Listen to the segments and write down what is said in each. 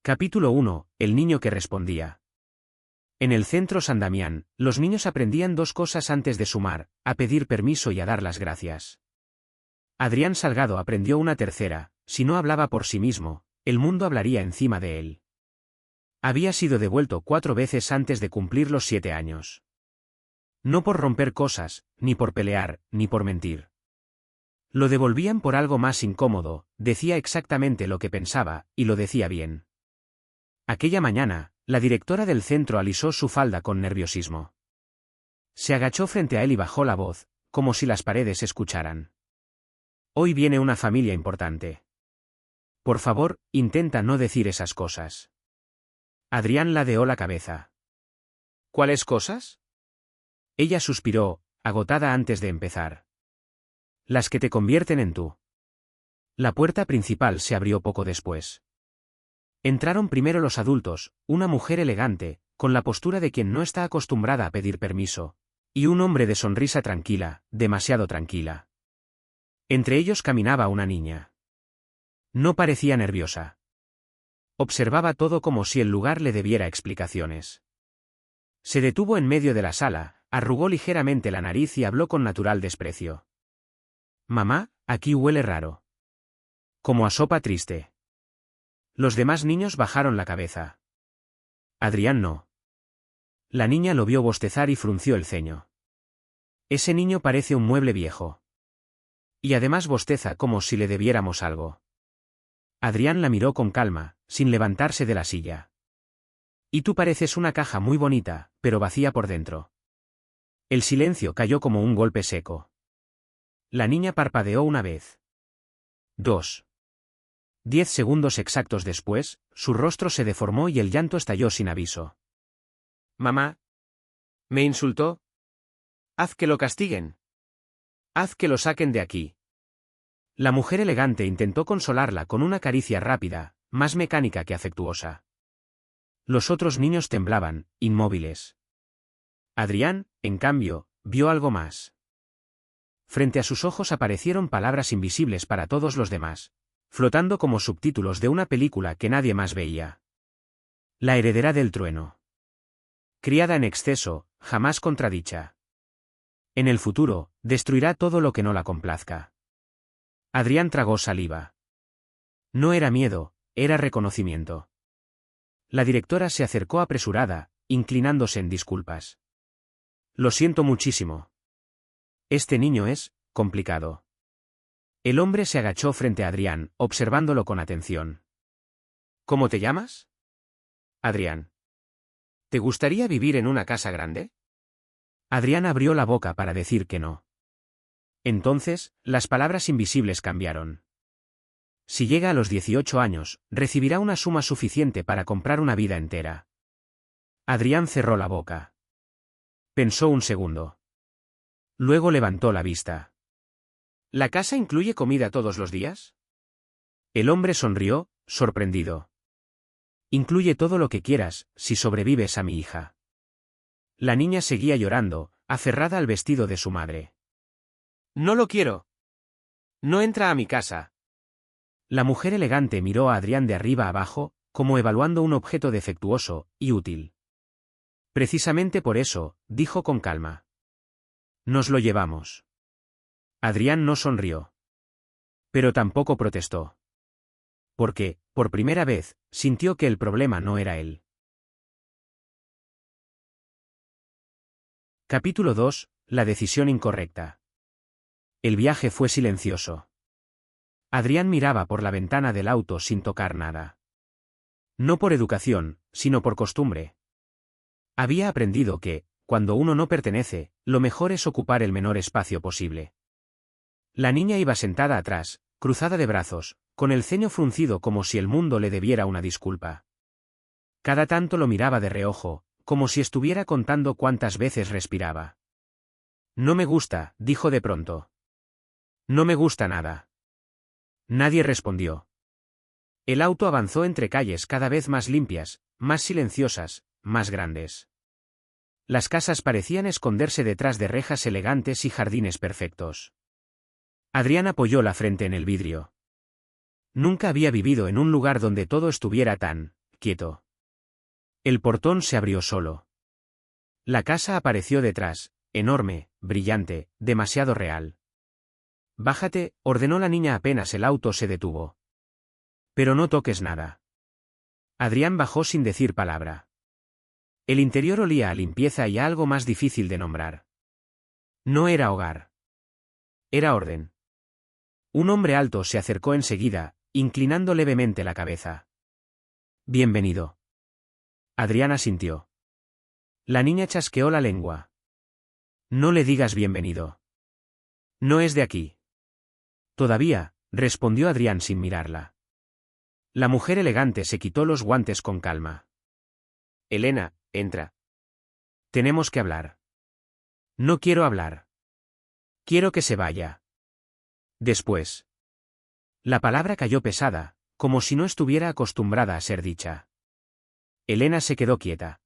Capítulo 1. El niño que respondía. En el centro San Damián, los niños aprendían dos cosas antes de sumar: a pedir permiso y a dar las gracias. Adrián Salgado aprendió una tercera: si no hablaba por sí mismo, el mundo hablaría encima de él. Había sido devuelto 4 veces antes de cumplir los 7 años. No por romper cosas, ni por pelear, ni por mentir. Lo devolvían por algo más incómodo: decía exactamente lo que pensaba, y lo decía bien. Aquella mañana, la directora del centro alisó su falda con nerviosismo. Se agachó frente a él y bajó la voz, como si las paredes escucharan. Hoy viene una familia importante. Por favor, intenta no decir esas cosas. Adrián ladeó la cabeza. ¿Cuáles cosas? Ella suspiró, agotada antes de empezar. Las que te convierten en tú. La puerta principal se abrió poco después. Entraron primero los adultos, una mujer elegante, con la postura de quien no está acostumbrada a pedir permiso, y un hombre de sonrisa tranquila, demasiado tranquila. Entre ellos caminaba una niña. No parecía nerviosa. Observaba todo como si el lugar le debiera explicaciones. Se detuvo en medio de la sala, arrugó ligeramente la nariz y habló con natural desprecio. «Mamá, aquí huele raro. Como a sopa triste». Los demás niños bajaron la cabeza. Adrián no. La niña lo vio bostezar y frunció el ceño. Ese niño parece un mueble viejo. Y además bosteza como si le debiéramos algo. Adrián la miró con calma, sin levantarse de la silla. Y tú pareces una caja muy bonita, pero vacía por dentro. El silencio cayó como un golpe seco. La niña parpadeó una vez. 2. 10 segundos exactos después, su rostro se deformó y el llanto estalló sin aviso. Mamá. ¿Me insultó? Haz que lo castiguen. Haz que lo saquen de aquí. La mujer elegante intentó consolarla con una caricia rápida, más mecánica que afectuosa. Los otros niños temblaban, inmóviles. Adrián, en cambio, vio algo más. Frente a sus ojos aparecieron palabras invisibles para todos los demás, flotando como subtítulos de una película que nadie más veía. La heredera del trueno. Criada en exceso, jamás contradicha. En el futuro, destruirá todo lo que no la complazca. Adrián tragó saliva. No era miedo, era reconocimiento. La directora se acercó apresurada, inclinándose en disculpas. Lo siento muchísimo. Este niño es complicado. El hombre se agachó frente a Adrián, observándolo con atención. ¿Cómo te llamas? Adrián. ¿Te gustaría vivir en una casa grande? Adrián abrió la boca para decir que no. Entonces, las palabras invisibles cambiaron. Si llega a los 18 años, recibirá una suma suficiente para comprar una vida entera. Adrián cerró la boca. Pensó un segundo. Luego levantó la vista. ¿La casa incluye comida todos los días? El hombre sonrió, sorprendido. Incluye todo lo que quieras, si sobrevives a mi hija. La niña seguía llorando, aferrada al vestido de su madre. No lo quiero. No entra a mi casa. La mujer elegante miró a Adrián de arriba abajo, como evaluando un objeto defectuoso y útil. Precisamente por eso, dijo con calma. Nos lo llevamos. Adrián no sonrió. Pero tampoco protestó. Porque, por primera vez, sintió que el problema no era él. Capítulo 2. La decisión incorrecta. El viaje fue silencioso. Adrián miraba por la ventana del auto sin tocar nada. No por educación, sino por costumbre. Había aprendido que, cuando uno no pertenece, lo mejor es ocupar el menor espacio posible. La niña iba sentada atrás, cruzada de brazos, con el ceño fruncido como si el mundo le debiera una disculpa. Cada tanto lo miraba de reojo, como si estuviera contando cuántas veces respiraba. No me gusta, dijo de pronto. No me gusta nada. Nadie respondió. El auto avanzó entre calles cada vez más limpias, más silenciosas, más grandes. Las casas parecían esconderse detrás de rejas elegantes y jardines perfectos. Adrián apoyó la frente en el vidrio. Nunca había vivido en un lugar donde todo estuviera tan quieto. El portón se abrió solo. La casa apareció detrás, enorme, brillante, demasiado real. Bájate, ordenó la niña apenas el auto se detuvo. Pero no toques nada. Adrián bajó sin decir palabra. El interior olía a limpieza y a algo más difícil de nombrar. No era hogar. Era orden. Un hombre alto se acercó enseguida, inclinando levemente la cabeza. Bienvenido. Adrián asintió. La niña chasqueó la lengua. No le digas bienvenido. No es de aquí. Todavía, respondió Adrián sin mirarla. La mujer elegante se quitó los guantes con calma. Elena, entra. Tenemos que hablar. No quiero hablar. Quiero que se vaya. Después. La palabra cayó pesada, como si no estuviera acostumbrada a ser dicha. Elena se quedó quieta.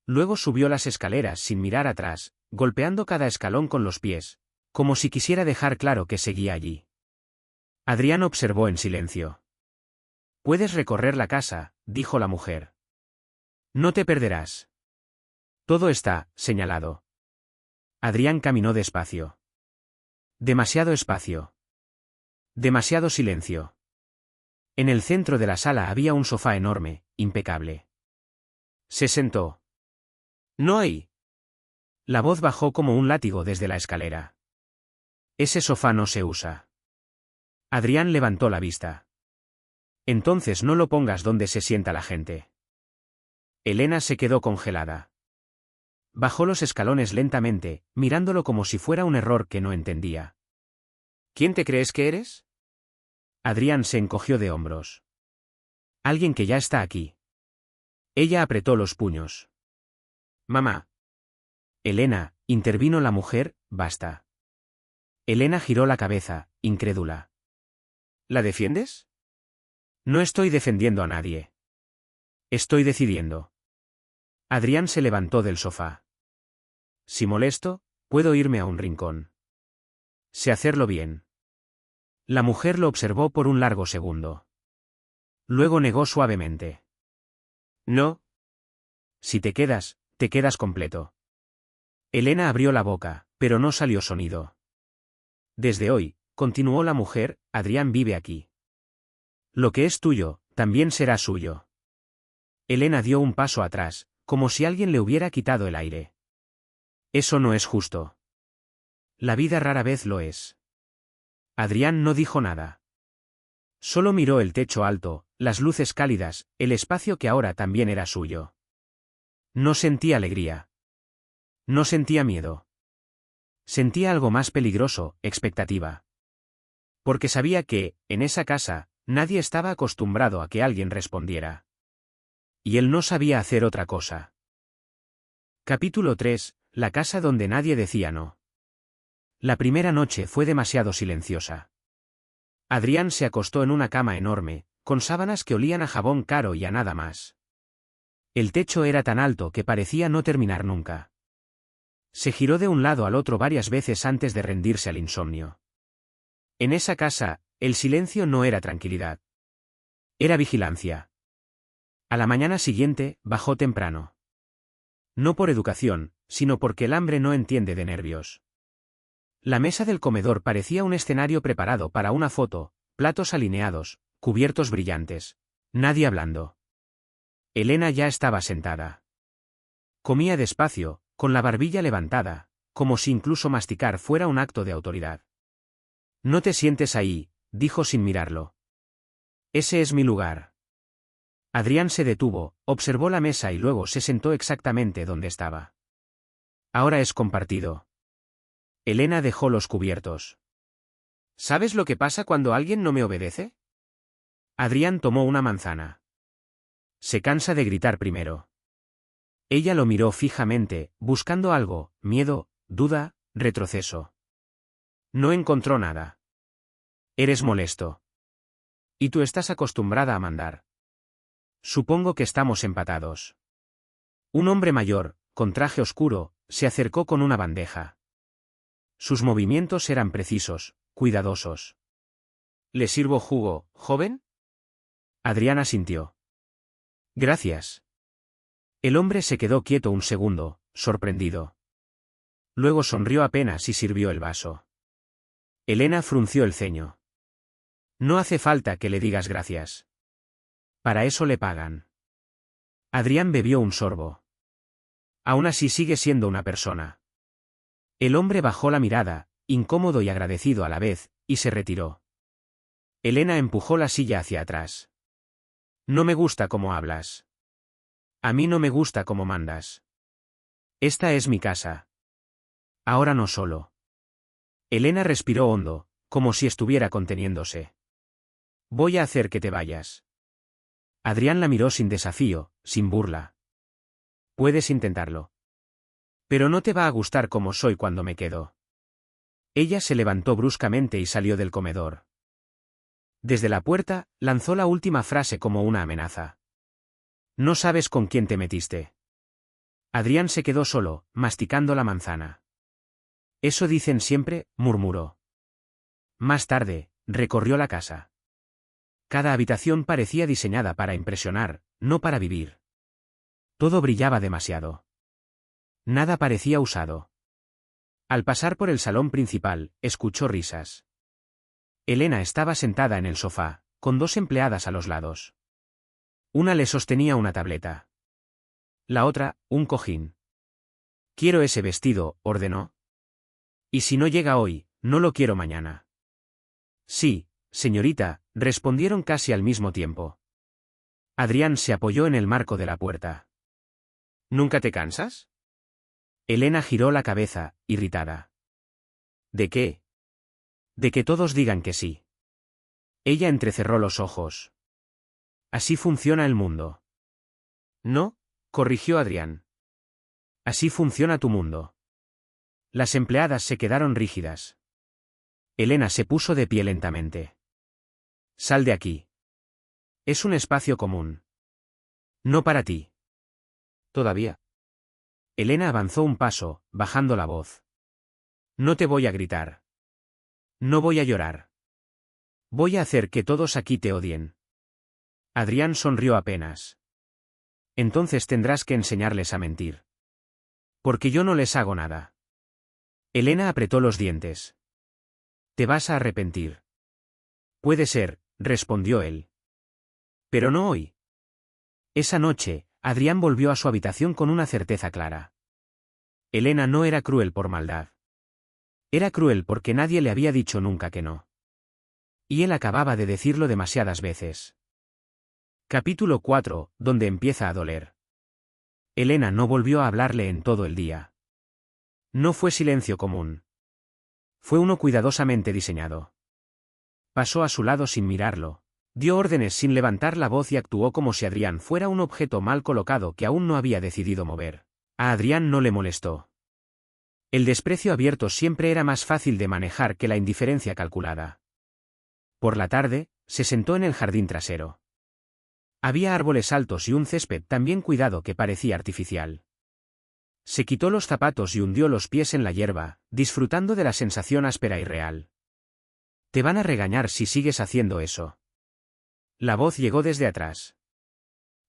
Luego subió las escaleras sin mirar atrás, golpeando cada escalón con los pies, como si quisiera dejar claro que seguía allí. Adrián observó en silencio. Puedes recorrer la casa, dijo la mujer. No te perderás. Todo está señalado. Adrián caminó despacio. Demasiado espacio. Demasiado silencio. En el centro de la sala había un sofá enorme, impecable. Se sentó. No hay. La voz bajó como un látigo desde la escalera. Ese sofá no se usa. Adrián levantó la vista. Entonces no lo pongas donde se sienta la gente. Elena se quedó congelada. Bajó los escalones lentamente, mirándolo como si fuera un error que no entendía. ¿Quién te crees que eres? Adrián se encogió de hombros. Alguien que ya está aquí. Ella apretó los puños. Mamá. Elena, intervino la mujer, basta. Elena giró la cabeza, incrédula. ¿La defiendes? No estoy defendiendo a nadie. Estoy decidiendo. Adrián se levantó del sofá. Si molesto, puedo irme a un rincón. Sé hacerlo bien. La mujer lo observó por un largo segundo. Luego negó suavemente. No. Si te quedas completo. Elena abrió la boca, pero no salió sonido. Desde hoy, continuó la mujer, Adrián vive aquí. Lo que es tuyo, también será suyo. Elena dio un paso atrás, como si alguien le hubiera quitado el aire. Eso no es justo. La vida rara vez lo es. Adrián no dijo nada. Solo miró el techo alto, las luces cálidas, el espacio que ahora también era suyo. No sentía alegría. No sentía miedo. Sentía algo más peligroso, expectativa. Porque sabía que, en esa casa, nadie estaba acostumbrado a que alguien respondiera. Y él no sabía hacer otra cosa. Capítulo 3. La casa donde nadie decía no. La primera noche fue demasiado silenciosa. Adrián se acostó en una cama enorme, con sábanas que olían a jabón caro y a nada más. El techo era tan alto que parecía no terminar nunca. Se giró de un lado al otro varias veces antes de rendirse al insomnio. En esa casa, el silencio no era tranquilidad. Era vigilancia. A la mañana siguiente, bajó temprano. No por educación, sino porque el hambre no entiende de nervios. La mesa del comedor parecía un escenario preparado para una foto, platos alineados, cubiertos brillantes. Nadie hablando. Elena ya estaba sentada. Comía despacio, con la barbilla levantada, como si incluso masticar fuera un acto de autoridad. No te sientes ahí, dijo sin mirarlo. Ese es mi lugar. Adrián se detuvo, observó la mesa y luego se sentó exactamente donde estaba. Ahora es compartido. Elena dejó los cubiertos. ¿Sabes lo que pasa cuando alguien no me obedece? Adrián tomó una manzana. Se cansa de gritar primero. Ella lo miró fijamente, buscando algo, miedo, duda, retroceso. No encontró nada. Eres molesto. Y tú estás acostumbrada a mandar. Supongo que estamos empatados. Un hombre mayor, con traje oscuro, se acercó con una bandeja. Sus movimientos eran precisos, cuidadosos. ¿Le sirvo jugo, joven? Adrián asintió. Gracias. El hombre se quedó quieto un segundo, sorprendido. Luego sonrió apenas y sirvió el vaso. Elena frunció el ceño. No hace falta que le digas gracias. Para eso le pagan. Adrián bebió un sorbo. Aún así sigue siendo una persona. El hombre bajó la mirada, incómodo y agradecido a la vez, y se retiró. Elena empujó la silla hacia atrás. No me gusta cómo hablas. A mí no me gusta cómo mandas. Esta es mi casa. Ahora no solo. Elena respiró hondo, como si estuviera conteniéndose. Voy a hacer que te vayas. Adrián la miró sin desafío, sin burla. Puedes intentarlo. Pero no te va a gustar como soy cuando me quedo. Ella se levantó bruscamente y salió del comedor. Desde la puerta, lanzó la última frase como una amenaza. No sabes con quién te metiste. Adrián se quedó solo, masticando la manzana. Eso dicen siempre, murmuró. Más tarde, recorrió la casa. Cada habitación parecía diseñada para impresionar, no para vivir. Todo brillaba demasiado. Nada parecía usado. Al pasar por el salón principal, escuchó risas. Elena estaba sentada en el sofá, con dos empleadas a los lados. Una le sostenía una tableta. La otra, un cojín. Quiero ese vestido, ordenó. Y si no llega hoy, no lo quiero mañana. Sí, señorita, respondieron casi al mismo tiempo. Adrián se apoyó en el marco de la puerta. ¿Nunca te cansas? Elena giró la cabeza, irritada. ¿De qué? De que todos digan que sí. Ella entrecerró los ojos. Así funciona el mundo. No, corrigió Adrián. Así funciona tu mundo. Las empleadas se quedaron rígidas. Elena se puso de pie lentamente. Sal de aquí. Es un espacio común. No para ti. Todavía. Elena avanzó un paso, bajando la voz. No te voy a gritar. No voy a llorar. Voy a hacer que todos aquí te odien. Adrián sonrió apenas. Entonces tendrás que enseñarles a mentir. Porque yo no les hago nada. Elena apretó los dientes. Te vas a arrepentir. Puede ser, respondió él. Pero no hoy. Esa noche, Adrián volvió a su habitación con una certeza clara. Elena no era cruel por maldad. Era cruel porque nadie le había dicho nunca que no. Y él acababa de decirlo demasiadas veces. Capítulo 4, donde empieza a doler. Elena no volvió a hablarle en todo el día. No fue silencio común. Fue uno cuidadosamente diseñado. Pasó a su lado sin mirarlo, dio órdenes sin levantar la voz y actuó como si Adrián fuera un objeto mal colocado que aún no había decidido mover. A Adrián no le molestó. El desprecio abierto siempre era más fácil de manejar que la indiferencia calculada. Por la tarde, se sentó en el jardín trasero. Había árboles altos y un césped tan bien cuidado que parecía artificial. Se quitó los zapatos y hundió los pies en la hierba, disfrutando de la sensación áspera y real. Te van a regañar si sigues haciendo eso. La voz llegó desde atrás.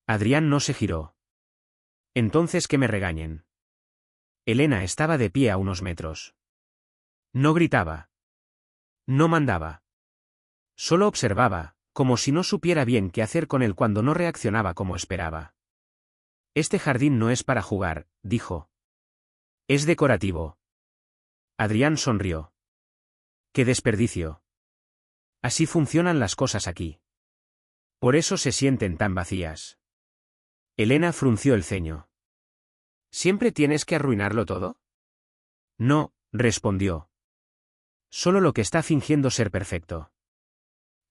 Adrián no se giró. Entonces que me regañen. Elena estaba de pie a unos metros. No gritaba. No mandaba. Solo observaba, como si no supiera bien qué hacer con él cuando no reaccionaba como esperaba. Este jardín no es para jugar, dijo. Es decorativo. Adrián sonrió. ¡Qué desperdicio! Así funcionan las cosas aquí. Por eso se sienten tan vacías. Elena frunció el ceño. ¿Siempre tienes que arruinarlo todo? No, respondió. Solo lo que está fingiendo ser perfecto.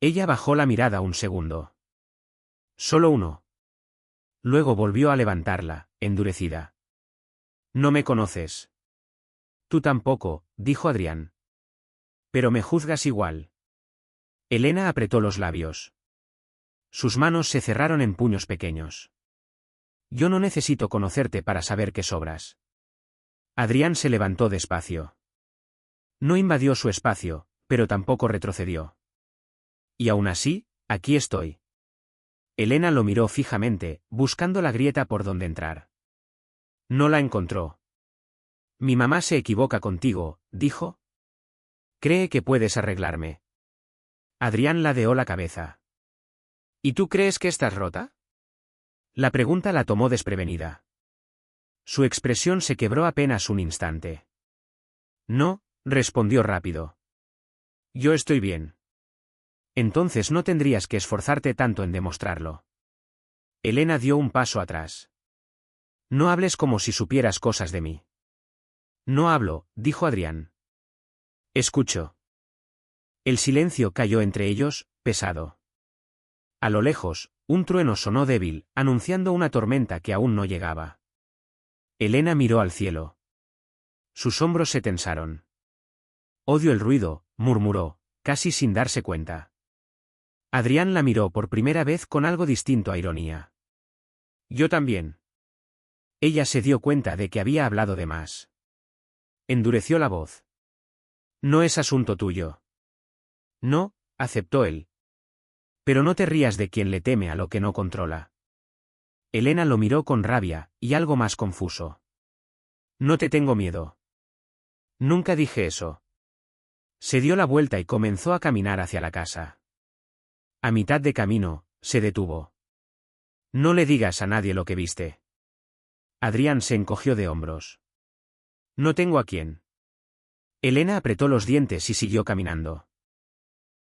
Ella bajó la mirada un segundo. Solo uno. Luego volvió a levantarla, endurecida. No me conoces. Tú tampoco, dijo Adrián. Pero me juzgas igual. Elena apretó los labios. Sus manos se cerraron en puños pequeños. Yo no necesito conocerte para saber que sobras. Adrián se levantó despacio. No invadió su espacio, pero tampoco retrocedió. Y aún así, aquí estoy. Elena lo miró fijamente, buscando la grieta por donde entrar. No la encontró. Mi mamá se equivoca contigo, dijo. Cree que puedes arreglarme. Adrián ladeó la cabeza. ¿Y tú crees que estás rota? La pregunta la tomó desprevenida. Su expresión se quebró apenas un instante. No, respondió rápido. Yo estoy bien. Entonces no tendrías que esforzarte tanto en demostrarlo. Elena dio un paso atrás. No hables como si supieras cosas de mí. No hablo, dijo Adrián. Escucho. El silencio cayó entre ellos, pesado. A lo lejos, un trueno sonó débil, anunciando una tormenta que aún no llegaba. Elena miró al cielo. Sus hombros se tensaron. Odio el ruido, murmuró, casi sin darse cuenta. Adrián la miró por primera vez con algo distinto a ironía. Yo también. Ella se dio cuenta de que había hablado de más. Endureció la voz. No es asunto tuyo. No, aceptó él. Pero no te rías de quien le teme a lo que no controla. Elena lo miró con rabia, y algo más confuso. No te tengo miedo. Nunca dije eso. Se dio la vuelta y comenzó a caminar hacia la casa. A mitad de camino, se detuvo. No le digas a nadie lo que viste. Adrián se encogió de hombros. No tengo a quién. Elena apretó los dientes y siguió caminando.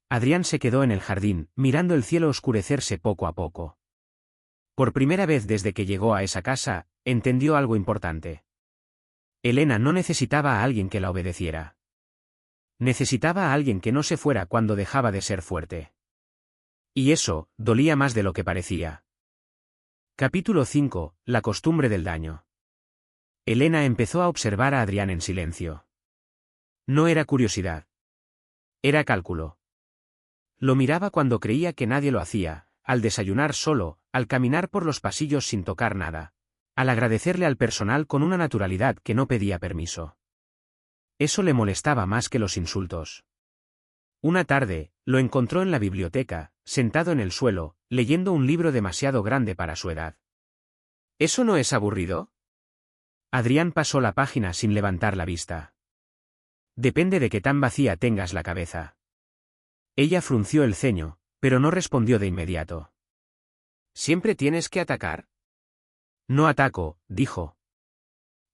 Adrián se quedó en el jardín, mirando el cielo oscurecerse poco a poco. Por primera vez desde que llegó a esa casa, entendió algo importante. Elena no necesitaba a alguien que la obedeciera. Necesitaba a alguien que no se fuera cuando dejaba de ser fuerte. Y eso, dolía más de lo que parecía. Capítulo 5. La costumbre del daño. Elena empezó a observar a Adrián en silencio. No era curiosidad. Era cálculo. Lo miraba cuando creía que nadie lo hacía, al desayunar solo, al caminar por los pasillos sin tocar nada, al agradecerle al personal con una naturalidad que no pedía permiso. Eso le molestaba más que los insultos. Una tarde, lo encontró en la biblioteca, sentado en el suelo, leyendo un libro demasiado grande para su edad. ¿Eso no es aburrido? Adrián pasó la página sin levantar la vista. Depende de qué tan vacía tengas la cabeza. Ella frunció el ceño, pero no respondió de inmediato. ¿Siempre tienes que atacar? No ataco, dijo.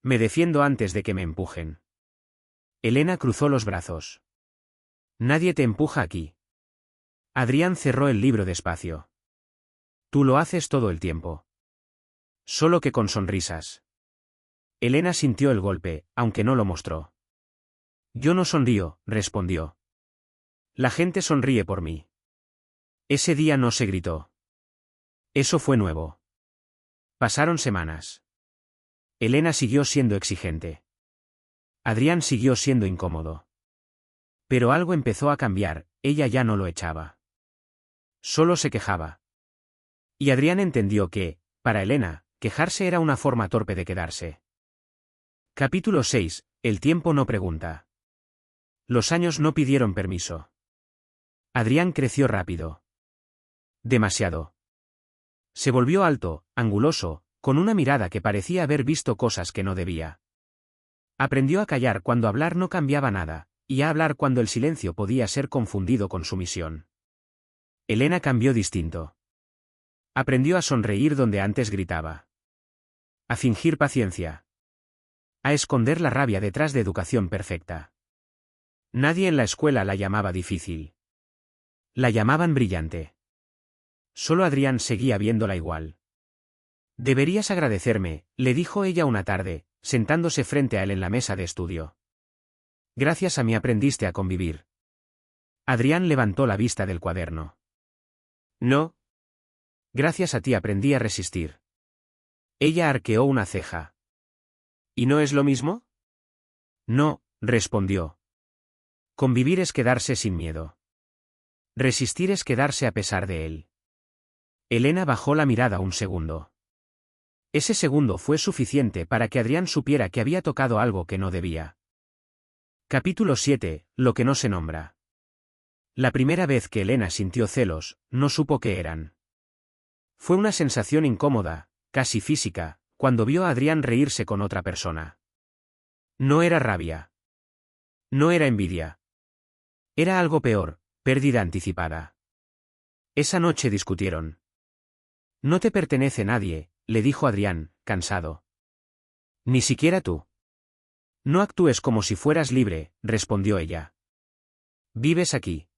Me defiendo antes de que me empujen. Elena cruzó los brazos. Nadie te empuja aquí. Adrián cerró el libro despacio. Tú lo haces todo el tiempo. Solo que con sonrisas. Elena sintió el golpe, aunque no lo mostró. Yo no sonrío, respondió. La gente sonríe por mí. Ese día no se gritó. Eso fue nuevo. Pasaron semanas. Elena siguió siendo exigente. Adrián siguió siendo incómodo. Pero algo empezó a cambiar, ella ya no lo echaba. Solo se quejaba. Y Adrián entendió que, para Elena, quejarse era una forma torpe de quedarse. Capítulo 6. El tiempo no pregunta. Los años no pidieron permiso. Adrián creció rápido. Demasiado. Se volvió alto, anguloso, con una mirada que parecía haber visto cosas que no debía. Aprendió a callar cuando hablar no cambiaba nada, y a hablar cuando el silencio podía ser confundido con sumisión. Elena cambió distinto. Aprendió a sonreír donde antes gritaba. A fingir paciencia. A esconder la rabia detrás de educación perfecta. Nadie en la escuela la llamaba difícil. La llamaban brillante. Solo Adrián seguía viéndola igual. Deberías agradecerme, le dijo ella una tarde, sentándose frente a él en la mesa de estudio. Gracias a mí aprendiste a convivir. Adrián levantó la vista del cuaderno. No. Gracias a ti aprendí a resistir. Ella arqueó una ceja. ¿Y no es lo mismo? No, respondió. Convivir es quedarse sin miedo. Resistir es quedarse a pesar de él. Elena bajó la mirada un segundo. Ese segundo fue suficiente para que Adrián supiera que había tocado algo que no debía. Capítulo 7. Lo que no se nombra. La primera vez que Elena sintió celos, no supo qué eran. Fue una sensación incómoda, casi física, cuando vio a Adrián reírse con otra persona. No era rabia. No era envidia. Era algo peor, pérdida anticipada. Esa noche discutieron. No te pertenece nadie, le dijo Adrián, cansado. Ni siquiera tú. No actúes como si fueras libre, respondió ella. Vives aquí.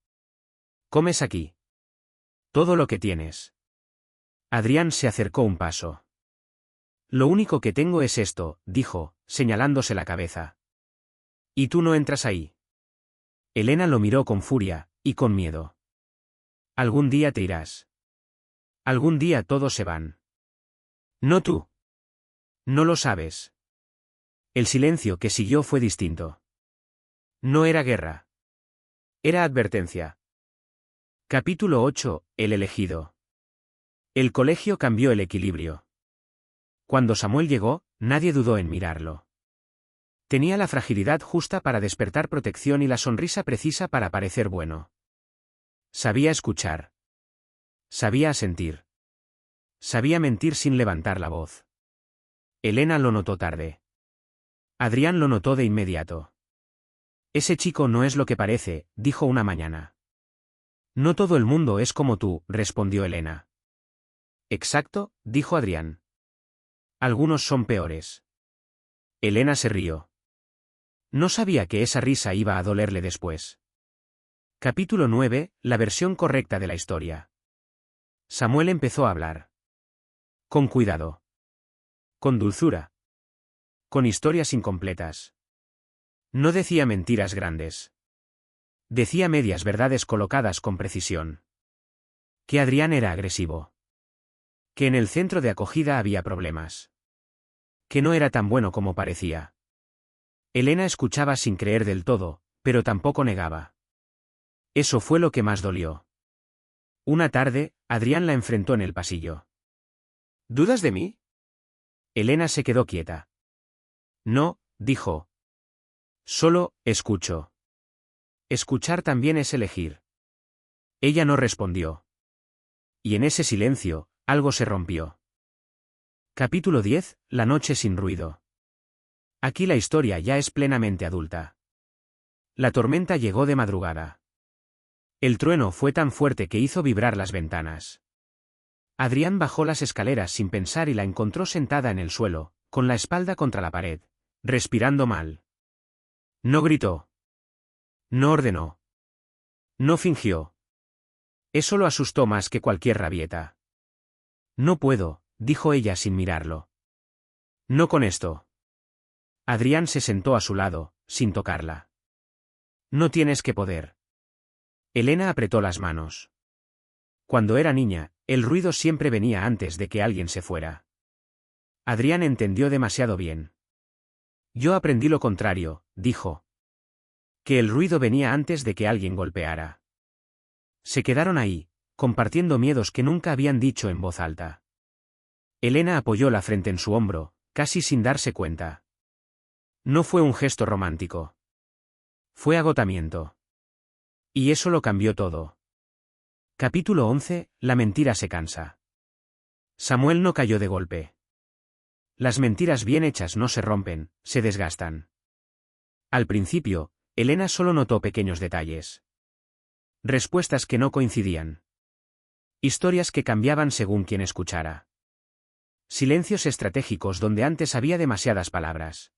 Comes aquí. Todo lo que tienes. Adrián se acercó un paso. Lo único que tengo es esto, dijo, señalándose la cabeza. ¿Y tú no entras ahí? Elena lo miró con furia, y con miedo. Algún día te irás. Algún día todos se van. No tú. No lo sabes. El silencio que siguió fue distinto. No era guerra. Era advertencia. Capítulo 8. El elegido. El colegio cambió el equilibrio. Cuando Samuel llegó, nadie dudó en mirarlo. Tenía la fragilidad justa para despertar protección y la sonrisa precisa para parecer bueno. Sabía escuchar. Sabía asentir. Sabía mentir sin levantar la voz. Elena lo notó tarde. Adrián lo notó de inmediato. Ese chico no es lo que parece, dijo una mañana. No todo el mundo es como tú, respondió Elena. Exacto, dijo Adrián. Algunos son peores. Elena se rió. No sabía que esa risa iba a dolerle después. Capítulo 9. La versión correcta de la historia. Samuel empezó a hablar. Con cuidado. Con dulzura. Con historias incompletas. No decía mentiras grandes. Decía medias verdades colocadas con precisión. Que Adrián era agresivo. Que en el centro de acogida había problemas. Que no era tan bueno como parecía. Elena escuchaba sin creer del todo, pero tampoco negaba. Eso fue lo que más dolió. Una tarde, Adrián la enfrentó en el pasillo. ¿Dudas de mí? Elena se quedó quieta. No, dijo. Solo, escucho. Escuchar también es elegir. Ella no respondió. Y en ese silencio, algo se rompió. Capítulo 10. La noche sin ruido. Aquí la historia ya es plenamente adulta. La tormenta llegó de madrugada. El trueno fue tan fuerte que hizo vibrar las ventanas. Adrián bajó las escaleras sin pensar y la encontró sentada en el suelo, con la espalda contra la pared, respirando mal. No gritó. No ordenó. No fingió. Eso lo asustó más que cualquier rabieta. No puedo, dijo ella sin mirarlo. No con esto. Adrián se sentó a su lado, sin tocarla. No tienes que poder. Elena apretó las manos. Cuando era niña, el ruido siempre venía antes de que alguien se fuera. Adrián entendió demasiado bien. Yo aprendí lo contrario, dijo. Que el ruido venía antes de que alguien golpeara. Se quedaron ahí, compartiendo miedos que nunca habían dicho en voz alta. Elena apoyó la frente en su hombro, casi sin darse cuenta. No fue un gesto romántico. Fue agotamiento. Y eso lo cambió todo. Capítulo 11. La mentira se cansa. Samuel no cayó de golpe. Las mentiras bien hechas no se rompen, se desgastan. Al principio, Elena solo notó pequeños detalles. Respuestas que no coincidían. Historias que cambiaban según quien escuchara. Silencios estratégicos donde antes había demasiadas palabras.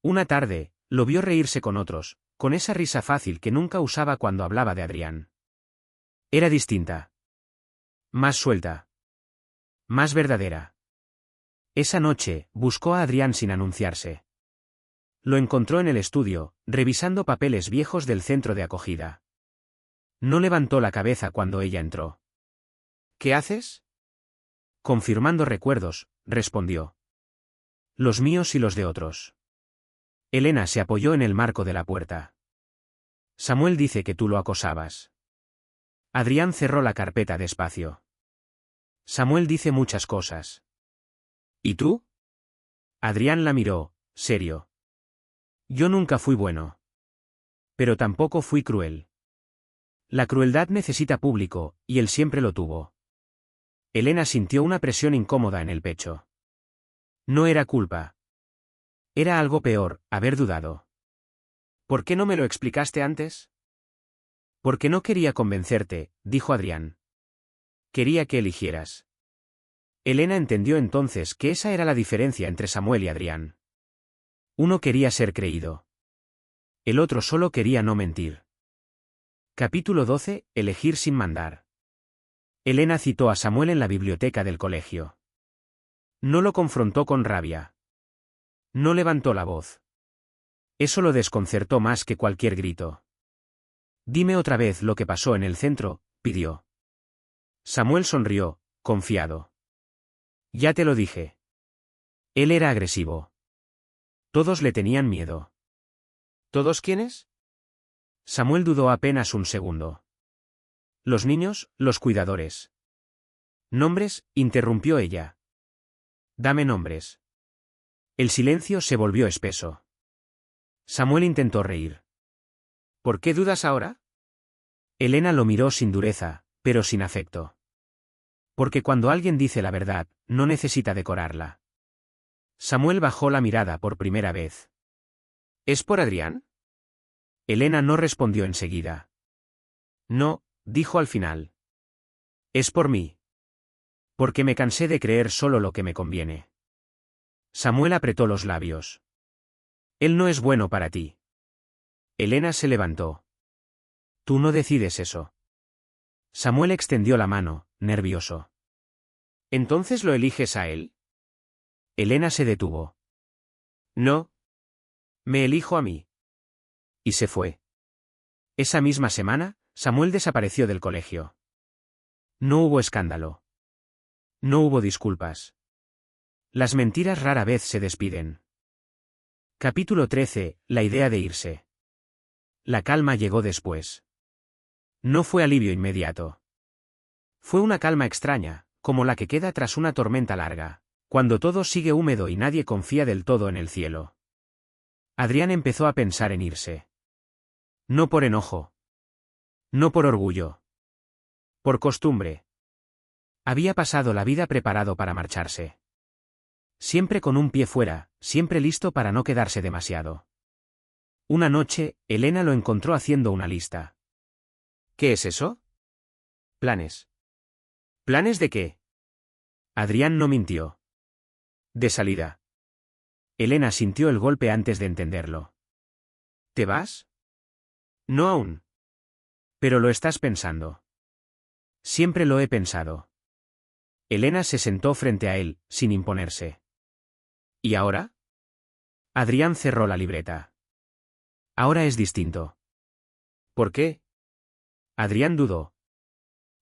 Una tarde, lo vio reírse con otros, con esa risa fácil que nunca usaba cuando hablaba de Adrián. Era distinta. Más suelta. Más verdadera. Esa noche, buscó a Adrián sin anunciarse. Lo encontró en el estudio, revisando papeles viejos del centro de acogida. No levantó la cabeza cuando ella entró. ¿Qué haces? Confirmando recuerdos, respondió. Los míos y los de otros. Elena se apoyó en el marco de la puerta. Samuel dice que tú lo acosabas. Adrián cerró la carpeta despacio. Samuel dice muchas cosas. ¿Y tú? Adrián la miró, serio. Yo nunca fui bueno. Pero tampoco fui cruel. La crueldad necesita público, y él siempre lo tuvo. Elena sintió una presión incómoda en el pecho. No era culpa. Era algo peor, haber dudado. ¿Por qué no me lo explicaste antes? Porque no quería convencerte, dijo Adrián. Quería que eligieras. Elena entendió entonces que esa era la diferencia entre Samuel y Adrián. Uno quería ser creído. El otro solo quería no mentir. Capítulo 12. Elegir sin mandar. Elena citó a Samuel en la biblioteca del colegio. No lo confrontó con rabia. No levantó la voz. Eso lo desconcertó más que cualquier grito. Dime otra vez lo que pasó en el centro, pidió. Samuel sonrió, confiado. Ya te lo dije. Él era agresivo. Todos le tenían miedo. ¿Todos quiénes? Samuel dudó apenas un segundo. Los niños, los cuidadores. ¿Nombres?, interrumpió ella. Dame nombres. El silencio se volvió espeso. Samuel intentó reír. ¿Por qué dudas ahora? Elena lo miró sin dureza, pero sin afecto. Porque cuando alguien dice la verdad, no necesita decorarla. Samuel bajó la mirada por primera vez. ¿Es por Adrián? Elena no respondió enseguida. No, dijo al final. Es por mí. Porque me cansé de creer solo lo que me conviene. Samuel apretó los labios. Él no es bueno para ti. Elena se levantó. Tú no decides eso. Samuel extendió la mano, nervioso. ¿Entonces lo eliges a él? Elena se detuvo. No. Me elijo a mí. Y se fue. Esa misma semana, Samuel desapareció del colegio. No hubo escándalo. No hubo disculpas. Las mentiras rara vez se despiden. Capítulo 13. La idea de irse. La calma llegó después. No fue alivio inmediato. Fue una calma extraña, como la que queda tras una tormenta larga, cuando todo sigue húmedo y nadie confía del todo en el cielo. Adrián empezó a pensar en irse. No por enojo. No por orgullo. Por costumbre. Había pasado la vida preparado para marcharse. Siempre con un pie fuera, siempre listo para no quedarse demasiado. Una noche, Elena lo encontró haciendo una lista. ¿Qué es eso? Planes. ¿Planes de qué? Adrián no mintió. De salida. Elena sintió el golpe antes de entenderlo. ¿Te vas? No aún. Pero lo estás pensando. Siempre lo he pensado. Elena se sentó frente a él, sin imponerse. ¿Y ahora? Adrián cerró la libreta. Ahora es distinto. ¿Por qué? Adrián dudó.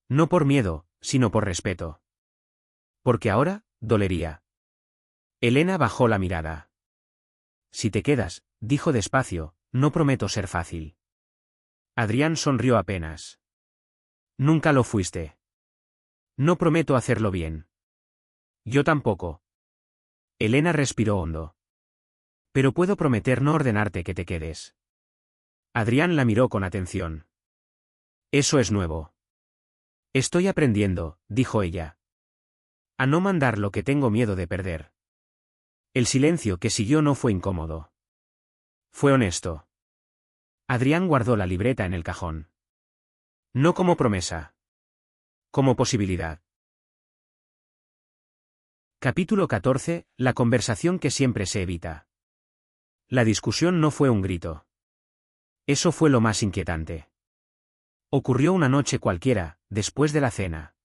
No por miedo, sino por respeto. Porque ahora, dolería. Elena bajó la mirada. Si te quedas, dijo despacio, no prometo ser fácil. Adrián sonrió apenas. Nunca lo fuiste. No prometo hacerlo bien. Yo tampoco. Elena respiró hondo. Pero puedo prometer no ordenarte que te quedes. Adrián la miró con atención. Eso es nuevo. Estoy aprendiendo, dijo ella. A no mandar lo que tengo miedo de perder. El silencio que siguió no fue incómodo. Fue honesto. Adrián guardó la libreta en el cajón. No como promesa. Como posibilidad. Capítulo 14. La conversación que siempre se evita. La discusión no fue un grito. Eso fue lo más inquietante. Ocurrió una noche cualquiera, después de la cena.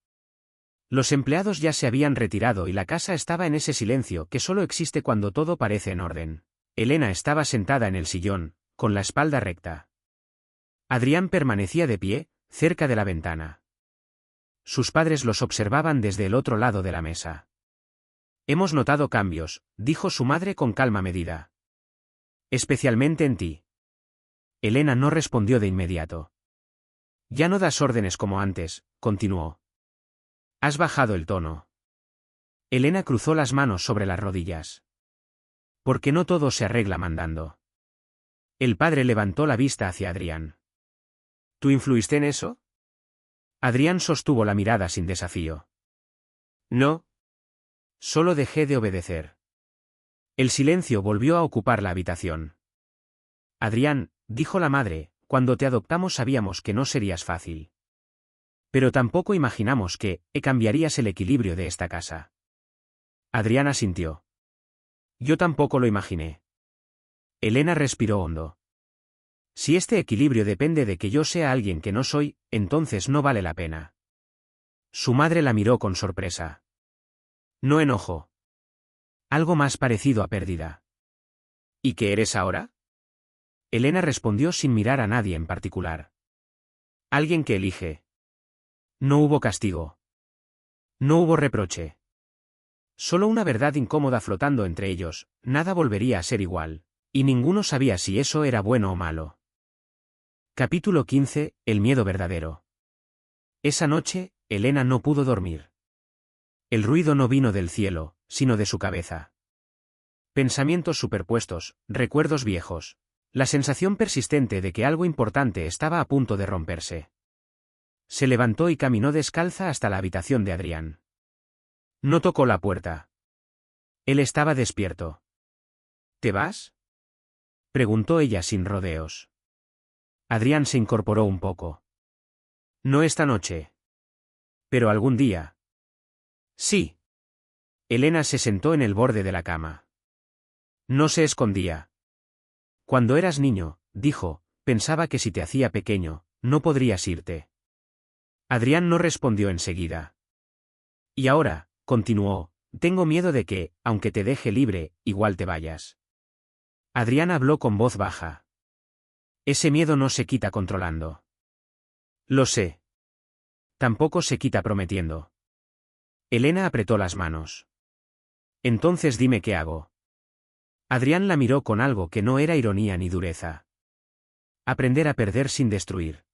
Los empleados ya se habían retirado y la casa estaba en ese silencio que solo existe cuando todo parece en orden. Elena estaba sentada en el sillón, con la espalda recta. Adrián permanecía de pie, cerca de la ventana. Sus padres los observaban desde el otro lado de la mesa. Hemos notado cambios, dijo su madre con calma medida. Especialmente en ti. Elena no respondió de inmediato. Ya no das órdenes como antes, continuó. Has bajado el tono. Elena cruzó las manos sobre las rodillas. Porque no todo se arregla mandando. El padre levantó la vista hacia Adrián. ¿Tú influiste en eso? Adrián sostuvo la mirada sin desafío. No. Solo dejé de obedecer. El silencio volvió a ocupar la habitación. Adrián, dijo la madre, cuando te adoptamos sabíamos que no serías fácil. Pero tampoco imaginamos que cambiarías el equilibrio de esta casa. Adrián asintió. Yo tampoco lo imaginé. Elena respiró hondo. Si este equilibrio depende de que yo sea alguien que no soy, entonces no vale la pena. Su madre la miró con sorpresa. No enojo. Algo más parecido a pérdida. ¿Y qué eres ahora? Elena respondió sin mirar a nadie en particular. Alguien que elige. No hubo castigo. No hubo reproche. Solo una verdad incómoda flotando entre ellos, nada volvería a ser igual, y ninguno sabía si eso era bueno o malo. Capítulo 15, el miedo verdadero. Esa noche, Elena no pudo dormir. El ruido no vino del cielo, sino de su cabeza. Pensamientos superpuestos, recuerdos viejos, la sensación persistente de que algo importante estaba a punto de romperse. Se levantó y caminó descalza hasta la habitación de Adrián. No tocó la puerta. Él estaba despierto. ¿Te vas? Preguntó ella sin rodeos. Adrián se incorporó un poco. No esta noche. Pero algún día. Sí. Elena se sentó en el borde de la cama. No se escondía. Cuando eras niño, dijo, pensaba que si te hacía pequeño, no podrías irte. Adrián no respondió enseguida. Y ahora, continuó, tengo miedo de que, aunque te deje libre, igual te vayas. Adrián habló con voz baja. Ese miedo no se quita controlando. Lo sé. Tampoco se quita prometiendo. Elena apretó las manos. Entonces dime qué hago. Adrián la miró con algo que no era ironía ni dureza. Aprender a perder sin destruir.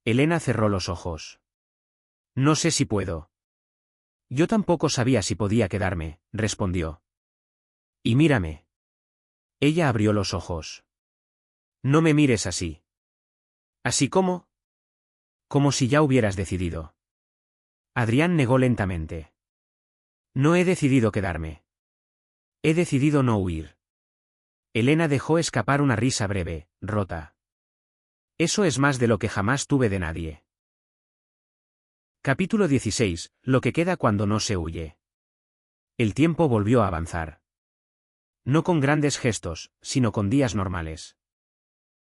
Elena cerró los ojos. No sé si puedo. Yo tampoco sabía si podía quedarme, respondió. Y mírame. Ella abrió los ojos. No me mires así. ¿Así como? Como si ya hubieras decidido. Adrián negó lentamente. No he decidido quedarme. He decidido no huir. Elena dejó escapar una risa breve, rota. Eso es más de lo que jamás tuve de nadie. Capítulo 16. Lo que queda cuando no se huye. El tiempo volvió a avanzar. No con grandes gestos, sino con días normales.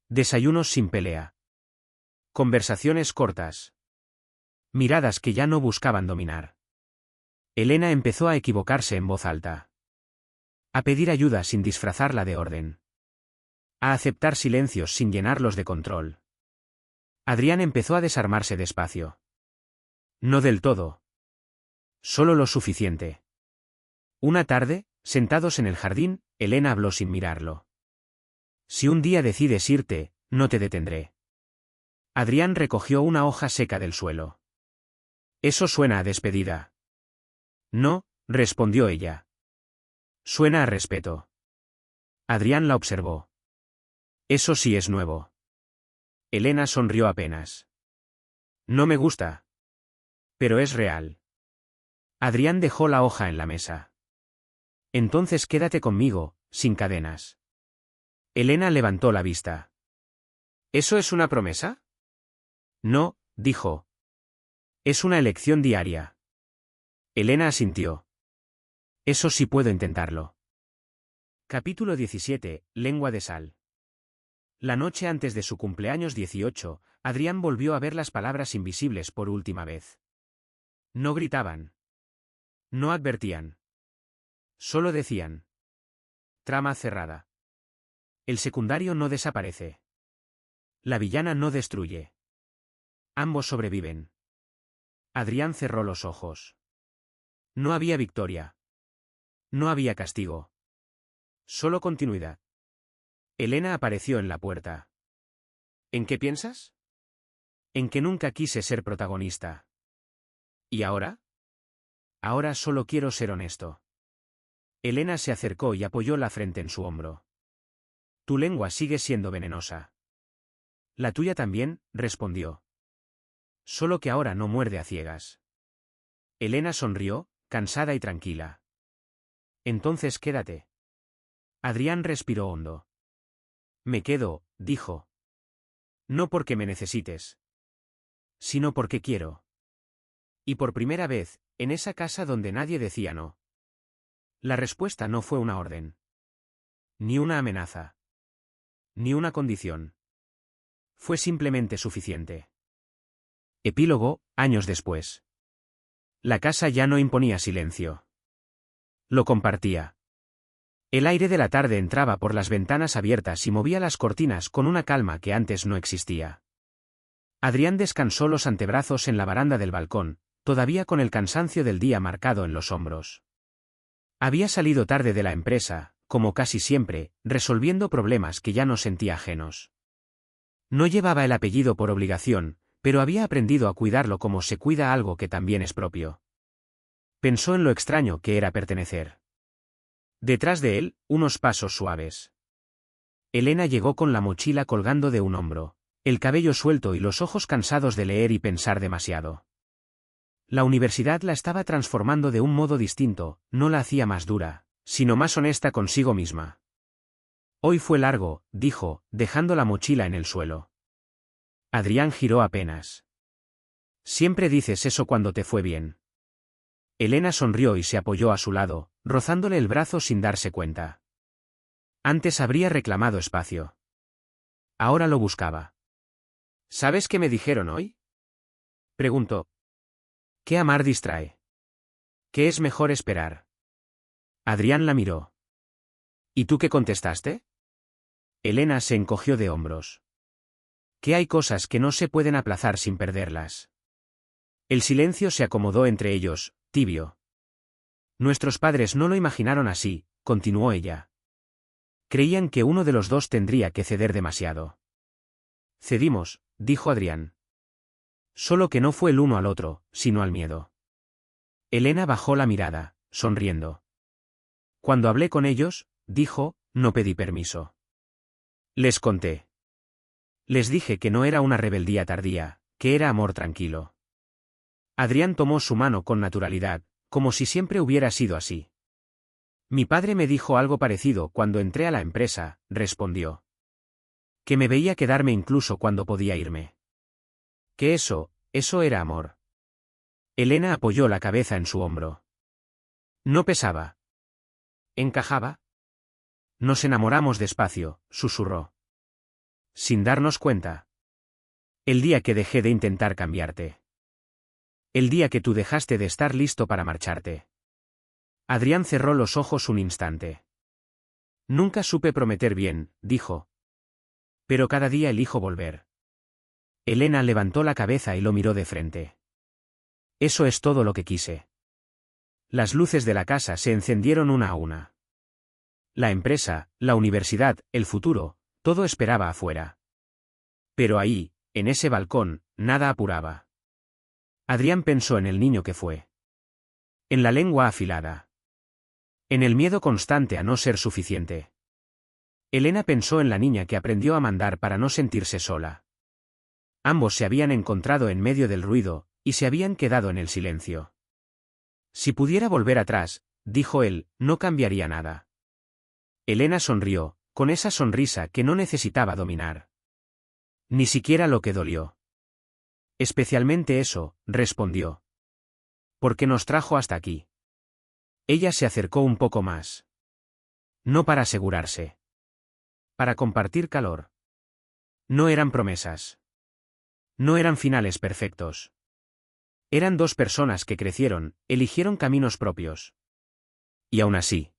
Desayunos sin pelea. Conversaciones cortas. Miradas que ya no buscaban dominar. Elena empezó a equivocarse en voz alta. A pedir ayuda sin disfrazarla de orden. A aceptar silencios sin llenarlos de control. Adrián empezó a desarmarse despacio. No del todo. Solo lo suficiente. Una tarde, sentados en el jardín, Elena habló sin mirarlo. Si un día decides irte, no te detendré. Adrián recogió una hoja seca del suelo. Eso suena a despedida. No, respondió ella. Suena a respeto. Adrián la observó. Eso sí es nuevo. Elena sonrió apenas. No me gusta. Pero es real. Adrián dejó la hoja en la mesa. Entonces quédate conmigo, sin cadenas. Elena levantó la vista. ¿Eso es una promesa? No, dijo. Es una elección diaria. Elena asintió. Eso sí puedo intentarlo. Capítulo 17. Lengua de sal. La noche antes de su cumpleaños 18, Adrián volvió a ver las palabras invisibles por última vez. No gritaban. No advertían. Solo decían. Trama cerrada. El secundario no desaparece. La villana no destruye. Ambos sobreviven. Adrián cerró los ojos. No había victoria. No había castigo. Solo continuidad. Elena apareció en la puerta. ¿En qué piensas? En que nunca quise ser protagonista. ¿Y ahora? Ahora solo quiero ser honesto. Elena se acercó y apoyó la frente en su hombro. Tu lengua sigue siendo venenosa. La tuya también, respondió. Solo que ahora no muerde a ciegas. Elena sonrió, cansada y tranquila. Entonces quédate. Adrián respiró hondo. Me quedo, dijo. No porque me necesites, sino porque quiero. Y por primera vez, en esa casa donde nadie decía no. La respuesta no fue una orden. Ni una amenaza. Ni una condición. Fue simplemente suficiente. Epílogo, años después. La casa ya no imponía silencio. Lo compartía. El aire de la tarde entraba por las ventanas abiertas y movía las cortinas con una calma que antes no existía. Adrián descansó los antebrazos en la baranda del balcón, todavía con el cansancio del día marcado en los hombros. Había salido tarde de la empresa, como casi siempre, resolviendo problemas que ya no sentía ajenos. No llevaba el apellido por obligación, pero había aprendido a cuidarlo como se cuida algo que también es propio. Pensó en lo extraño que era pertenecer. Detrás de él, unos pasos suaves. Elena llegó con la mochila colgando de un hombro, el cabello suelto y los ojos cansados de leer y pensar demasiado. La universidad la estaba transformando de un modo distinto, no la hacía más dura, sino más honesta consigo misma. Hoy fue largo, dijo, dejando la mochila en el suelo. Adrián giró apenas. Siempre dices eso cuando te fue bien. Elena sonrió y se apoyó a su lado, rozándole el brazo sin darse cuenta. Antes habría reclamado espacio. Ahora lo buscaba. ¿Sabes qué me dijeron hoy? Preguntó. Que amar distrae. Que es mejor esperar. Adrián la miró. ¿Y tú qué contestaste? Elena se encogió de hombros. Que hay cosas que no se pueden aplazar sin perderlas. El silencio se acomodó entre ellos, tibio. Nuestros padres no lo imaginaron así, continuó ella. Creían que uno de los dos tendría que ceder demasiado. Cedimos, dijo Adrián. Solo que no fue el uno al otro, sino al miedo. Elena bajó la mirada, sonriendo. Cuando hablé con ellos, dijo, no pedí permiso. Les conté. Les dije que no era una rebeldía tardía, que era amor tranquilo. Adrián tomó su mano con naturalidad, como si siempre hubiera sido así. Mi padre me dijo algo parecido cuando entré a la empresa, respondió. Que me veía quedarme incluso cuando podía irme. Que eso era amor. Elena apoyó la cabeza en su hombro. No pesaba. ¿Encajaba? Nos enamoramos despacio, susurró. Sin darnos cuenta. El día que dejé de intentar cambiarte. El día que tú dejaste de estar listo para marcharte. Adrián cerró los ojos un instante. Nunca supe prometer bien, dijo. Pero cada día elijo volver. Elena levantó la cabeza y lo miró de frente. Eso es todo lo que quise. Las luces de la casa se encendieron una a una. La empresa, la universidad, el futuro, todo esperaba afuera. Pero ahí, en ese balcón, nada apuraba. Adrián pensó en el niño que fue. En la lengua afilada. En el miedo constante a no ser suficiente. Elena pensó en la niña que aprendió a mandar para no sentirse sola. Ambos se habían encontrado en medio del ruido, y se habían quedado en el silencio. Si pudiera volver atrás, dijo él, no cambiaría nada. Elena sonrió, con esa sonrisa que no necesitaba dominar. Ni siquiera lo que dolió. Especialmente eso, respondió. Porque nos trajo hasta aquí. Ella se acercó un poco más. No para asegurarse. Para compartir calor. No eran promesas. No eran finales perfectos. Eran dos personas que crecieron, eligieron caminos propios. Y aún así.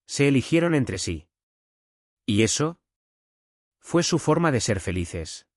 Se eligieron entre sí. ¿Y eso? Fue su forma de ser felices.